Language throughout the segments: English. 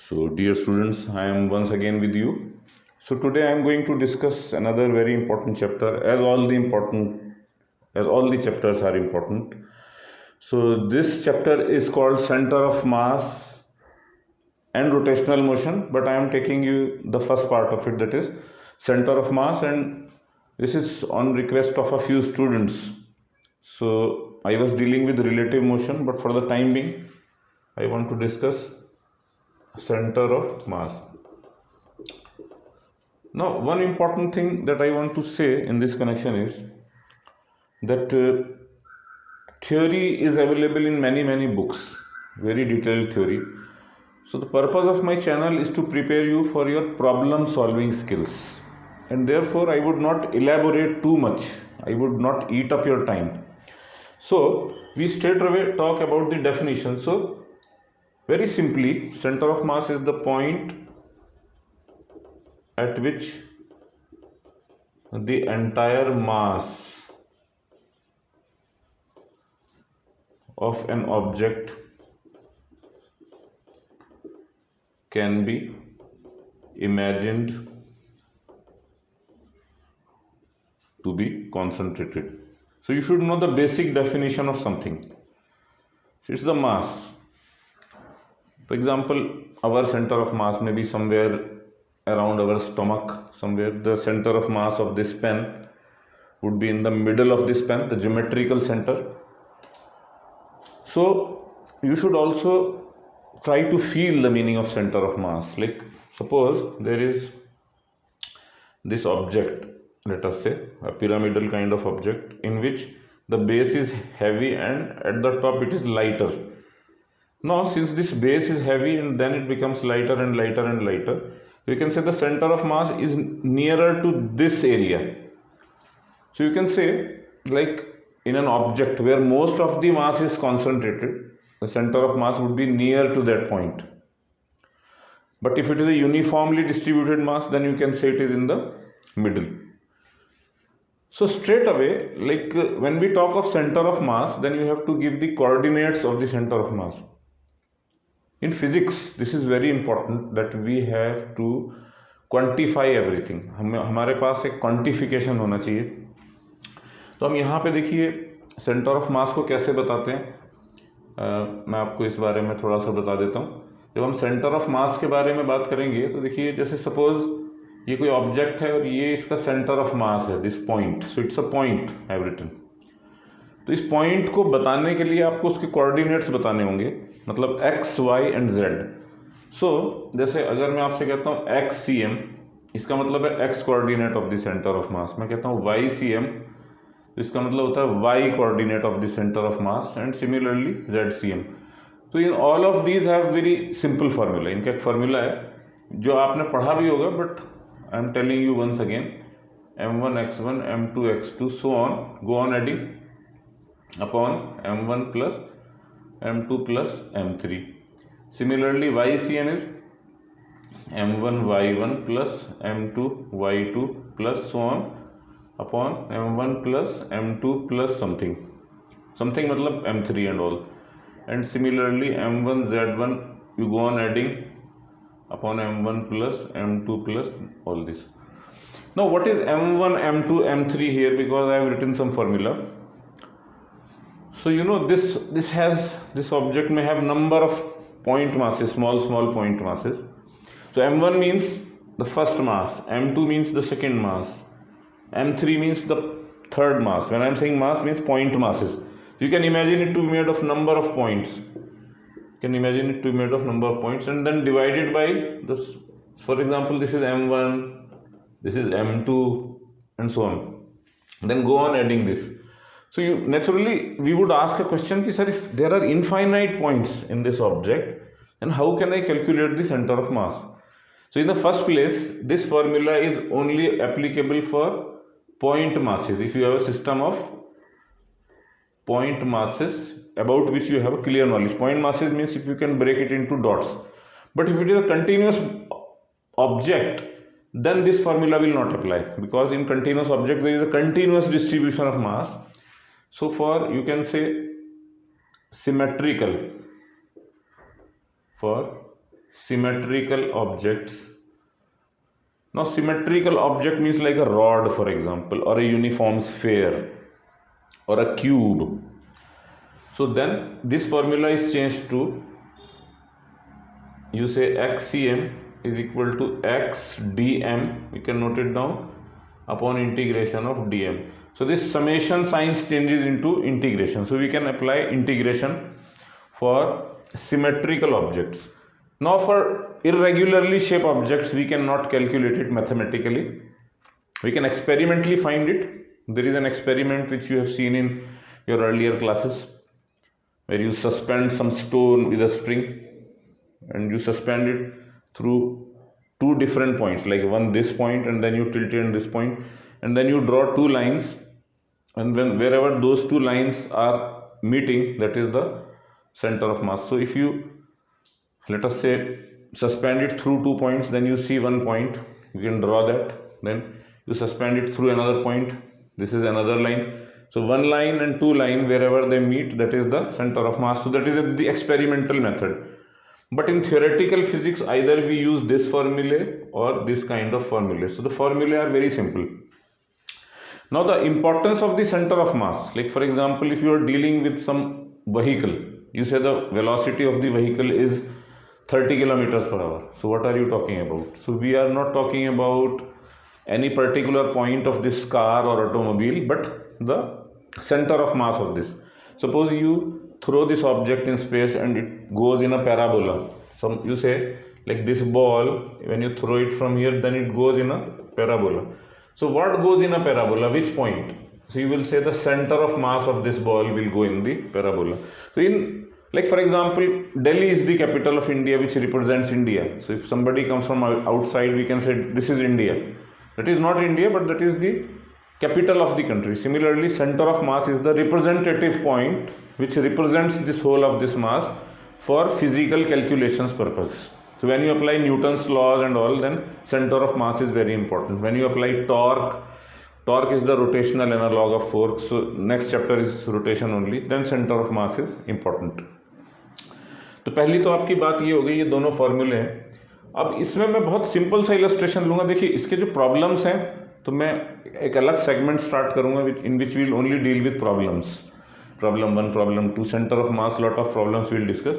So, dear students, I am once again with you. So, today I am going to discuss another very important chapter, as all the chapters are important. So, this chapter is called Center of Mass and Rotational Motion, but I am taking you the first part of it, that is Center of Mass, and this is on request of a few students. So, I was dealing with relative motion, but for the time being, I want to discuss center of mass. Now, one important thing that I want to say in this connection is that theory is available in many books, very detailed theory. So, the purpose of my channel is to prepare you for your problem solving skills, and therefore, I would not elaborate too much, I would not eat up your time. So, we straight away talk about the definition. So, very simply, center of mass is the point at which the entire mass of an object can be imagined to be concentrated. So you should know the basic definition of something. It's the mass. For example, our center of mass may be somewhere around our stomach, somewhere. The center of mass of this pen would be in the middle of this pen, the geometrical center. So you should also try to feel the meaning of center of mass. Like suppose there is this object, let us say a pyramidal kind of object, in which the base is heavy and at the top it is lighter. Now, since this base is heavy and then it becomes lighter and lighter and lighter, we can say the center of mass is nearer to this area. So you can say, like in an object where most of the mass is concentrated, the center of mass would be near to that point. But if it is a uniformly distributed mass, then you can say it is in the middle. So straight away, like when we talk of center of mass, then you have to give the coordinates of the center of mass. In physics, this is very important that we have to quantify everything. हमारे पास एक quantification होना चाहिए. तो हम यहाँ पे देखिए centre of मास को कैसे बताते हैं. मैं आपको इस बारे में थोड़ा सा बता देता हूँ. जब हम सेंटर ऑफ मास के बारे में बात करेंगे तो देखिए जैसे सपोज ये कोई ऑब्जेक्ट है और ये इसका सेंटर ऑफ मास है, this point. So it's a point I have written. तो इस पॉइंट को बताने के लिए आपको उसके कोऑर्डिनेट्स बताने होंगे, मतलब x, y एंड z. सो जैसे अगर मैं आपसे कहता हूँ एक्स सी एम, इसका मतलब है x coordinate of the centre of मास. मैं कहता हूँ y सी एम, इसका मतलब होता है y coordinate of the centre of mass. And similarly z C M. तो in all of these have very simple formula. इनका एक फार्मूला है जो आपने पढ़ा भी होगा, but I am telling you once again. m1 x1 m2 x2 so on, go on adding upon m1 plus m2 plus m3. Similarly, YCM is m1 y1 plus m2 y2 plus so on upon m1 plus m2 plus something मतलब m3 and all. And similarly m1 z1 you go on adding upon m1 plus m2 plus all this. Now what is m1 m2 m3 here, because I have written some formula. So you know this object may have number of point masses, small point masses. So m1 means the first mass, m2 means the second mass, m3 means the third mass. When I am saying mass, means point masses. You can imagine it to be made of number of points. And then divided by this. For example, this is m1, this is m2 and so on. Then go on adding this. So naturally we would ask a question ki, sir, if there are infinite points in this object, then how can I calculate the center of mass? So in the first place, this formula is only applicable for point masses. If you have a system of point masses about which you have a clear knowledge. Point masses means if you can break it into dots. But if it is a continuous object, then this formula will not apply, because in continuous object there is a continuous distribution of mass. So for, you can say, symmetrical symmetrical objects. Now symmetrical object means like a rod, for example, or a uniform sphere or a cube. So then this formula is changed to, you say xcm is equal to x dm, we can note it down, upon integration of dm. So this summation sign changes into integration. So we can apply integration for symmetrical objects. Now for irregularly shaped objects, we cannot calculate it mathematically. We can experimentally find it. There is an experiment which you have seen in your earlier classes, where you suspend some stone with a string and you suspend it through two different points, like one this point and then you tilt it on this point, and then you draw two lines, and wherever those two lines are meeting, that is the center of mass. So if you, let us say, suspend it through 2 points, then you see one point, you can draw that, then you suspend it through another point, this is another line. So one line and two line, wherever they meet, that is the center of mass. So that is the experimental method. But in theoretical physics, either we use this formulae or this kind of formulae. So the formulae are very simple. Now the importance of the center of mass, like for example, if you are dealing with some vehicle, you say the velocity of the vehicle is 30 kilometers per hour. So what are you talking about? So we are not talking about any particular point of this car or automobile, but the center of mass of this. Suppose you throw this object in space and it goes in a parabola. So you say like this ball, when you throw it from here, then it goes in a parabola. So what goes in a parabola? Which point? So you will say the center of mass of this ball will go in the parabola. So in, like for example, Delhi is the capital of India, which represents India. So if somebody comes from outside, we can say this is India. That is not India, but that is the capital of the country. Similarly, center of mass is the representative point which represents this whole of this mass for physical calculations purpose. So when you apply Newton's laws and all, then center of mass is very important. When you apply torque is the rotational analog of force. So next chapter is rotation only. Then center of mass is important. तो पहली तो आपकी बात ये हो गई, ये दोनों फॉर्मूले हैं. अब इसमें मैं बहुत सिंपल सा इलस्ट्रेशन लूँगा. देखिए इसके जो प्रॉब्लम्स हैं, तो मैं एक अलग सेगमेंट स्टार्ट करूँगा in which will only deal with problems. Problem 1, problem 2, centre of mass, lot of problems will discuss.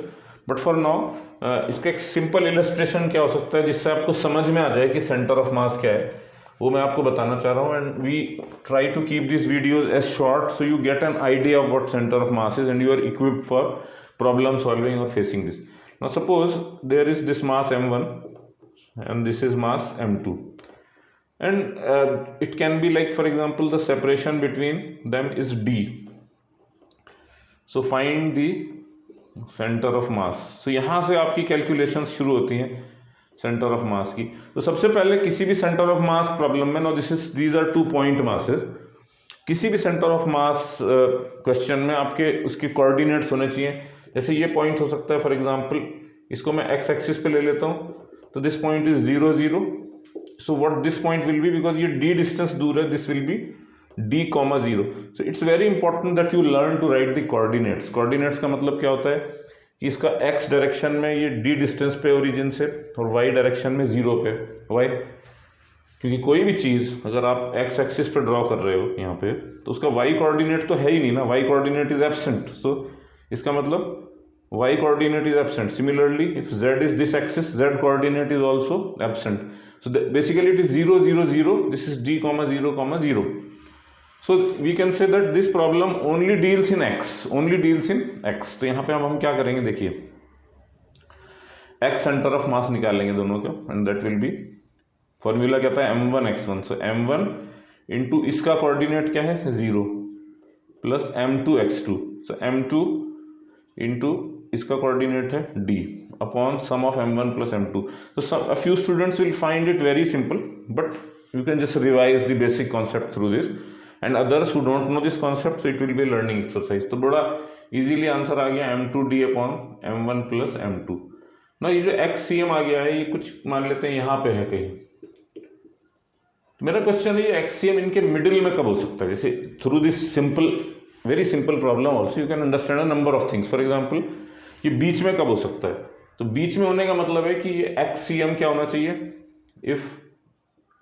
But for now इसका एक सिंपल इलस्ट्रेशन क्या हो सकता है जिससे आपको समझ में आ जाए कि सेंटर ऑफ मास क्या है, वो मैं आपको बताना चाह रहा हूँ. And we try to keep this videos as short so you get an idea of what centre of mass is and you are equipped for problem solving or facing this. Now suppose there is this mass m1 and this is mass m2, and it can be like, for example, the separation between them is d. So find the center of mass. So यहाँ से आपकी calculations शुरू होती हैं center of mass की. तो सबसे पहले किसी भी center of mass problem में, now these are 2 point masses, किसी भी center of mass question में आपके उसकी coordinates होने चाहिए. जैसे ये पॉइंट हो सकता है, फॉर एग्जांपल इसको मैं एक्स एक्सिस पे ले लेता हूँ, तो this point is 0 0. So what this point will be, because ये d डिस्टेंस दूर है, this will be d, 0. So it's very important that you learn to write the coordinates. Coordinates का मतलब क्या होता है कि इसका x डायरेक्शन में ये d डिस्टेंस पे ओरिजिन से, और y डायरेक्शन में 0 पे. वाई? क्योंकि कोई भी चीज़ अगर आप x एक्सिस पे ड्रॉ कर रहे हो यहाँ पे, तो उसका y कोऑर्डिनेट तो है ही नहीं ना, y कोऑर्डिनेट इज एब्सेंट. सो इसका मतलब y coordinate is absent. Similarly, if z is this axis, z coordinate is also absent. So basically it is 0 0 0. This is d, 0 0. So we can say that this problem only deals in x. Only deals in x. तो यहाँ पे अब हम क्या करेंगे, देखिए x centre of मास निकालेंगे दोनों का, and that will be, formula कहता है m1 x1. सो m1 इंटू इसका कोऑर्डिनेट क्या है 0 plus m2 x2. So m2 into इसका कोऑर्डिनेट है d upon sum of m1 plus m2. so a few students will find it very simple, but you can just revise the basic concept through this, and others who don't know this concept, so it will be learning exercise. तो बड़ा easily answer आ गया m2d upon m1 plus m2. ना ये जो xcm आ गया है, ये कुछ मान लेते हैं यहाँ पे है कहीं. मेरा क्वेश्चन है ये xcm इनके मिडिल में कब हो सकता है. जैसे through this simple, very simple problem also you can understand a number of things. For example ये बीच में कब हो सकता है, तो बीच में होने का मतलब है कि ये XCM क्या होना चाहिए, if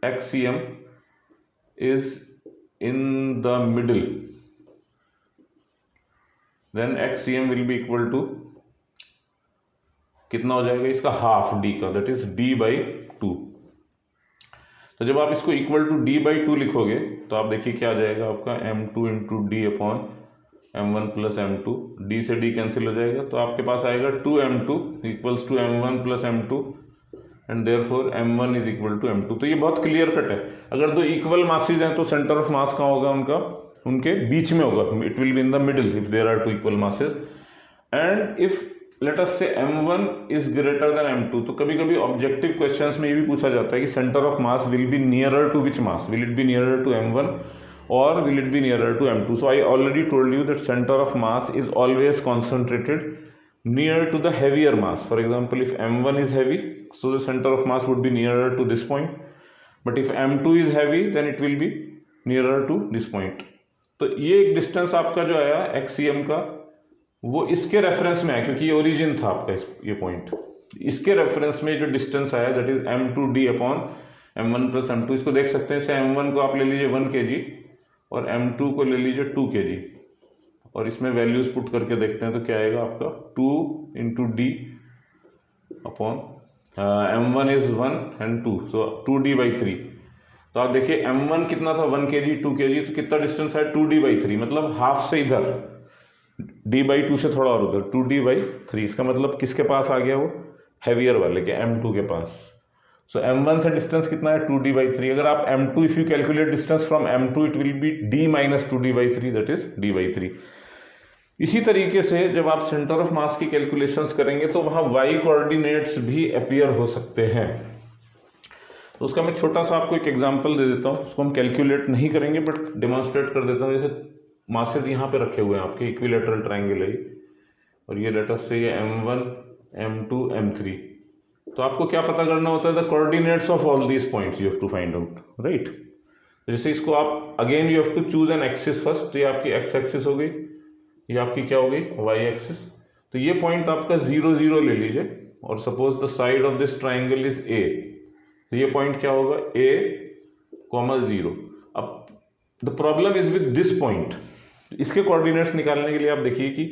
XCM is in the middle then XCM will be equal to कितना हो जाएगा इसका, हाफ d का, दैट इज d/2। तो जब आप इसको इक्वल टू d/2 लिखोगे तो आप देखिए क्या आ जाएगा आपका, m2 into d upon m1 plus m2, d से d कैंसिल हो जाएगा, तो आपके पास आएगा 2m2 equals to m1 plus m2 and therefore m1 is equal to m2। तो ये बहुत क्लियर कट है। अगर दो इक्वल मासेज हैं तो सेंटर ऑफ मास कहाँ होगा उनका, उनके बीच में होगा, it will be in the middle if there are two equal masses. And if let us say m1 is greater than m2, तो कभी कभी ऑब्जेक्टिव क्वेश्चंस में ये भी पूछा जाता है कि centre of mass will be nearer to which mass, will it be nearer to m1 or will it be nearer to m2? So I already told you that center of mass is always concentrated near to the heavier mass. For example, if m1 is heavy, so the center of mass would be nearer to this point, but if m2 is heavy then it will be nearer to this point. तो ये एक distance आपका जो आया XCM का वो इसके reference में है, क्योंकि ये ओरिजिन था आपका ये पॉइंट, इसके रेफरेंस में जो डिस्टेंस आया that is m2d upon m1 plus m2। इसको देख सकते हैं, इसे m1 को आप ले लीजिए 1 kg और m2 को ले लीजिए 2 kg, और इसमें वैल्यूज पुट करके देखते हैं तो क्या आएगा आपका 2 into d upon m1 is 1 and 2, so 2d/3। तो आप देखिए m1 कितना था 1 kg 2 kg, तो कितना डिस्टेंस है 2d/3, मतलब हाफ से इधर, d/2 से थोड़ा और उधर 2d/3। इसका मतलब किसके पास आ गया वो, हैवियर वाले के m2 के पास। सो m1 से डिस्टेंस कितना है 2d/3। अगर आप m2 if you calculate distance from m2 it will be d minus 2d/3 that is d/3। इसी तरीके से जब आप सेंटर ऑफ मास की कैलकुलेशंस करेंगे तो वहाँ y कोऑर्डिनेट्स भी अपीयर हो सकते हैं। तो उसका मैं छोटा सा आपको एक एग्जांपल दे देता हूँ, उसको हम कैलकुलेट नहीं करेंगे बट डेमोन्स्ट्रेट कर देता हूँ। जैसे मासेज यहाँ पे रखे हुए हैं आपके, इक्विलेटरल ट्राइंगल है और ये लेट अस से ये m1 m2 m3। तो आपको क्या पता करना होता है, the coordinates of all these points you have to find out, right. जैसे इसको आप again you have to choose an axis first, तो ये आपकी x एक्सिस हो गई, ये आपकी क्या हो गई y एक्सिस। तो ये पॉइंट आपका 0 0 ले लीजिए और suppose the side of this triangle is a, तो ये पॉइंट क्या होगा a, 0। अब the problem is with this point, इसके कोऑर्डिनेट्स निकालने के लिए आप देखिए कि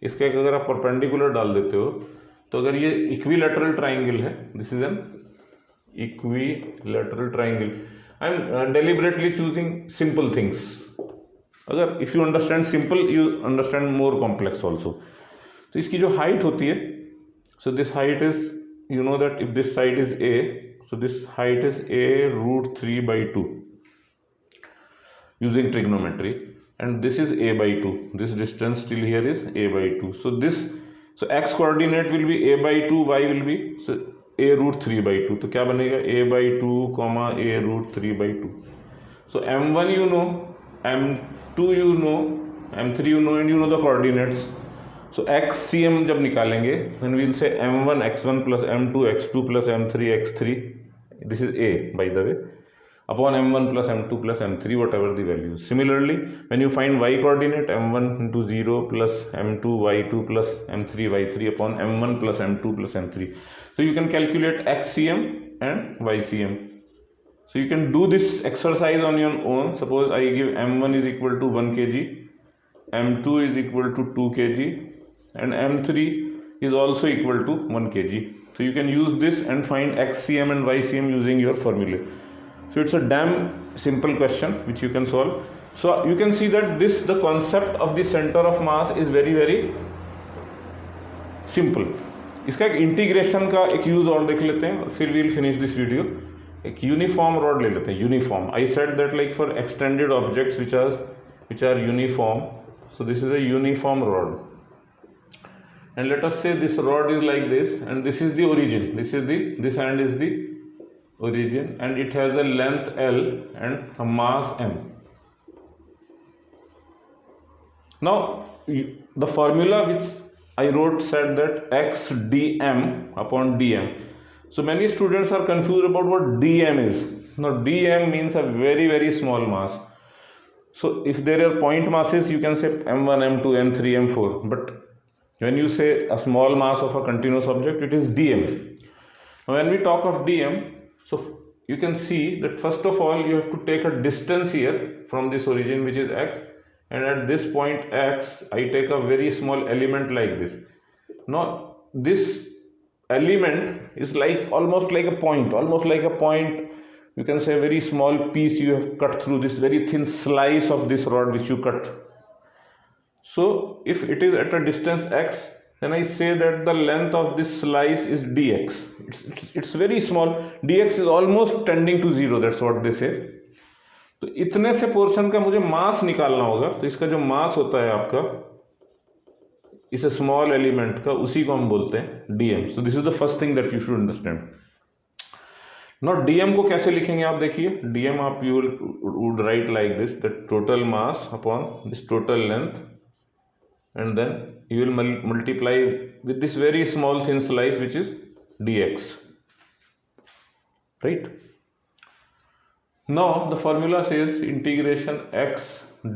इसका अगर आप परपेंडिकुलर डाल देते हो तो अगर ये इक्विलैटरल ट्राइंगल है, this is an equilateral triangle, I am deliberately choosing simple things. अगर if you understand simple you understand more complex also. तो इसकी जो हाइट होती है, so this height is, you know that if this side is a, so this height is a √3/2 using trigonometry, and this is a/2, this distance till here is a/2, so x coordinate will be a/2, y will be so a √3/2, तो क्या बनेगा a/2, a √3/2। so m1 you know, m2 you know, m3 you know, and you know the coordinates। so XCM जब निकालेंगे then we'll say m1 x1 plus m2 x2 plus m3 x3, this is a by the way, upon m1 plus m2 plus m3 whatever the values. Similarly when you find y coordinate, m1 into 0 plus m2 y2 plus m3 y3 upon m1 plus m2 plus m3, so you can calculate XCM and YCM. So you can do this exercise on your own. Suppose I give m1 is equal to 1 kg, m2 is equal to 2 kg and m3 is also equal to 1 kg. So you can use this and find XCM and YCM using your formula. So it's a damn simple question which you can solve. So you can see that the concept of the center of mass is very very simple. इसका एक integration का एक use और देख लेते हैं और फिर we'll finish this video. एक यूनिफॉर्म रॉड ले लेते हैं, uniform. I said that like for extended objects which are uniform, so this is a uniform rod. And let us say this rod is like this and this is the origin, this end is the origin and it has a length L and a mass M. Now the formula which I wrote said that x dm upon dm. So many students are confused about what dm is. Now dm means a very very small mass. So if there are point masses you can say m1 m2 m3 m4, but When you say a small mass of a continuous object, it is dm. Now when we talk of dm, so you can see that first of all you have to take a distance here from this origin, which is x, and at this point x I take a very small element like this. Now this element is like almost like a point, you can say a very small piece you have cut through this very thin slice of this rod which you cut. So if it is at a distance x, then I say that the length of this slice is dx. It's very small, dx is almost tending to 0, that's what they say. तो इतने से portion का मुझे मास निकालना होगा, तो इसका जो मास होता है आपका इस स्मॉल एलिमेंट का, उसी को हम बोलते हैं DM. So this is the first thing that you should understand. Now DM को कैसे लिखेंगे आप देखिए. डीएम आप you would write like this, that total mass upon this total length, and then you will multiply with this very small thin slice which is dx, right? Now the formula says integration x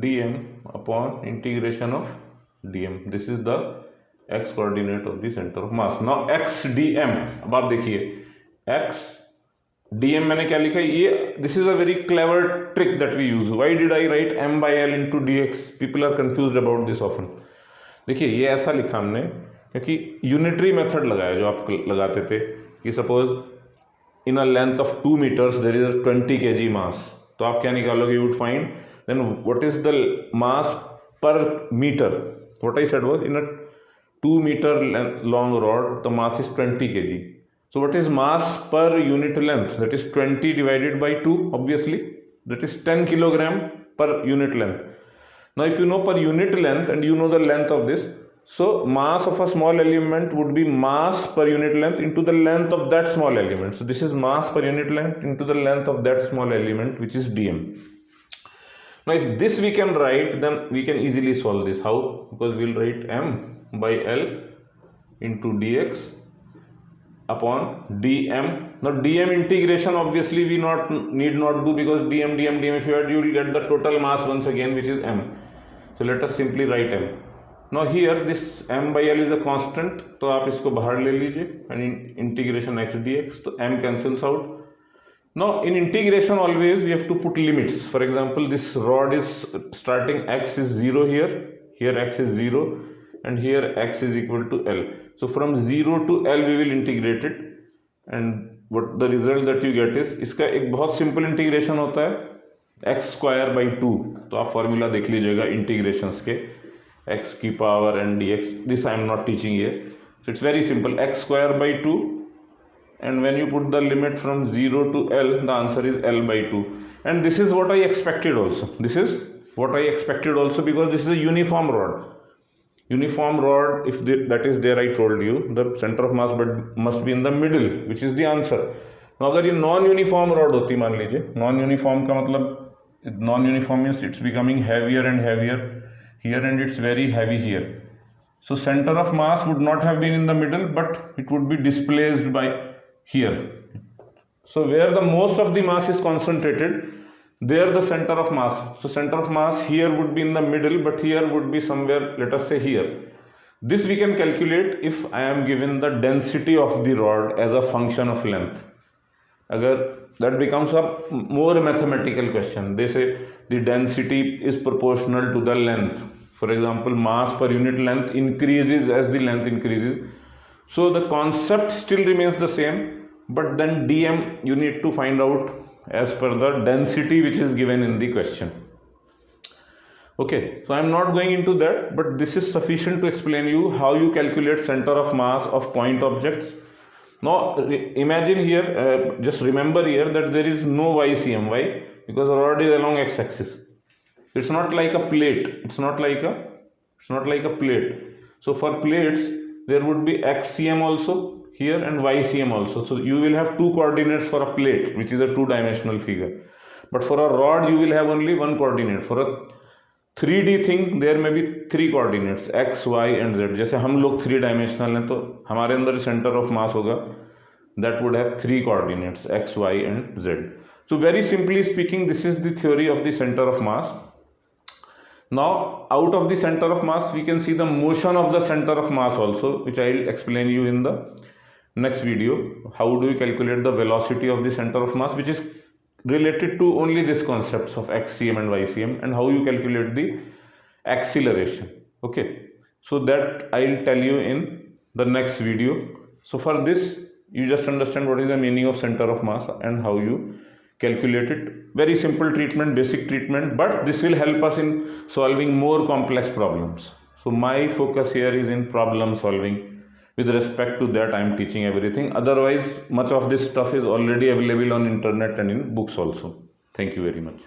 dm upon integration of dm. This is the x coordinate of the center of mass. Now x dm, अब आप देखिए x dm मैंने क्या लिखा है, ये this is a very clever trick that we use. Why did I write m by l into dx? People are confused about this often. देखिए ये ऐसा लिखा हमने क्योंकि यूनिटरी मेथड लगाया जो आप लगाते थे कि suppose in a length of 2 meters there is 20 kg mass, तो आप क्या निकालोगे, you would find then what is the mass per metre. What I said was in a 2 meter long rod the mass is 20 kg. So what is mass per unit length? That is 20 divided by 2, obviously that is 10 kilogram per unit length. Now if you know per unit length and you know the length of this, so mass of a small element would be mass per unit length into the length of that small element. So this is mass per unit length into the length of that small element, which is dm. Now if this we can write, then we can easily solve this. How? Because we'll write m by l into dx upon dm. Now dm integration obviously we need not do, because dm if you add, you will get the total mass once again, which is m. So let us simply write m. Now here this m by l is a constant, तो आप इसको बाहर ले लीजिए and integration x dx, तो m cancels out. Now in integration always we have to put limits. For example, this rod is starting x is 0 here x is 0, and here x is equal to l. So from 0 to l we will integrate it, and what the result that you get is, इसका एक बहुत simple integration होता है x square by 2. तो आप formula देख लीजिएगा integrations के, x की power and dx. This I am not teaching here. So it's very simple, x square by 2, and when you put the limit from 0 to l, the answer is l by 2. And this is what I expected also. This is what I expected also, because this is a uniform rod. Uniform rod, if that is there, I told you the center of mass must be in the middle, which is the answer. Now अगर ये non uniform rod होती, मान लीजिए non uniform का मतलब, non uniform means it's becoming heavier and heavier here and it's very heavy here. So center of mass would not have been in the middle, but it would be displaced by here. So where the most of the mass is concentrated, there the center of mass. So center of mass here would be in the middle, but here would be somewhere, let us say here. This we can calculate if I am given the density of the rod as a function of length. Agar that becomes a more mathematical question. They say the density is proportional to the length. For example, mass per unit length increases as the length increases. So the concept still remains the same, but then dm you need to find out as per the density which is given in the question. Okay, so I am not going into that, but this is sufficient to explain you how you calculate center of mass of point objects. Now imagine here, just remember here that there is no ycm. Why? Because the rod is along x-axis. It's not like a plate. It's not like a plate. So for plates there would be xcm also here and ycm also. So you will have two coordinates for a plate, which is a two-dimensional figure. But for a rod you will have only one coordinate. For a 3D thing there may be three coordinates, x, y and z. जैसे हम लोग 3 dimensional हैं, तो हमारे अंदर center of mass होगा, that would have 3 coordinates, x, y and z. So very simply speaking, this is the theory of the center of mass. Now out of the center of mass we can see the motion of the center of mass also, which I will explain you in the next video. How do you calculate the velocity of the center of mass, which is related to only this concepts of xcm and ycm, and how you calculate the acceleration. Okay, so that I'll tell you in the next video. So for this you just understand what is the meaning of center of mass and how you calculate it. Very simple treatment, basic treatment, but this will help us in solving more complex problems. So my focus here is in problem solving. With respect to that I am teaching everything. Otherwise much of this stuff is already available on internet and in books also. Thank you very much.